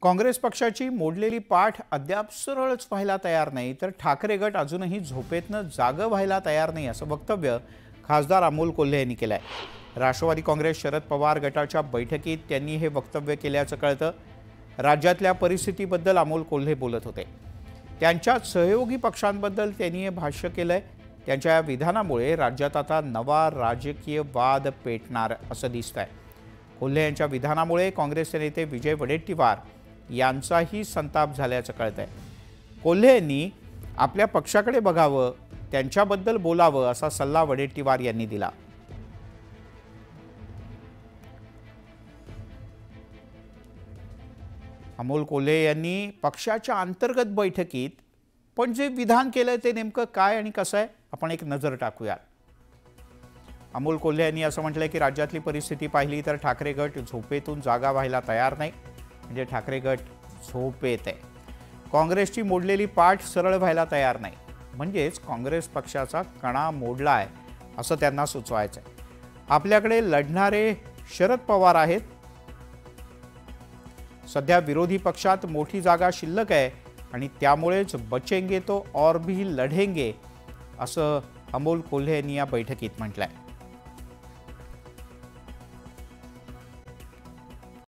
काँग्रेस पक्षाची मोडलेली पाठ अद्याप सरळच व्हायला तयार नाही, तर ठाकरे गट अजूनही झोपेतनं जागं व्हायला तयार नाही असं वक्तव्य खासदार अमोल कोल्हे यांनी केलं आहे। राष्ट्रवादी काँग्रेस शरद पवार गटाच्या बैठकीत त्यांनी हे वक्तव्य केल्याचं कळतं। राज्यातल्या परिस्थितीबद्दल अमोल कोल्हे बोलत होते। त्यांच्या सहयोगी पक्षांबद्दल त्यांनी हे भाष्य केलंय। त्यांच्या या विधानामुळे राज्यात आता नवा राजकीय वाद पेटणार असं दिसतंय। कोल्हे यांच्या विधानामुळे काँग्रेसचे नेते विजय वडेट्टीवार यांचाही संताप झाल्याचं कळतंय। कोल्हे यांनी आपल्या पक्षाकडे बघावं, त्यांच्याबद्दल बोलावं असा सल्ला वडेट्टीवार यांनी दिला। अमोल कोल्हे यांनी पक्षाच्या अंतर्गत बैठकीत पण जे विधान केलंय ते नेमकं काय आणि कसं आहे आपण एक नजर टाकूया। अमोल कोल्हे यांनी असं म्हटलंय की राज्यातली परिस्थिती पाहिली तर ठाकरे गट झोपेतून जागा व्हायला तयार नाही, म्हणजे ठाकरे गट झोपेत आहे। काँग्रेसची मोडलेली पाठ सरळ व्हायला तयार नाही, म्हणजेच काँग्रेस पक्षाचा कणा मोडला आहे असं त्यांना सुचवायचं आहे। आपल्याकडे लढणारे शरद पवार आहेत। सध्या विरोधी पक्षात मोठी जागा शिल्लक आहे आणि त्यामुळेच बचेंगे तो और भी लढेंगे असं अमोल कोल्हे यांनी या बैठकीत म्हटलंय।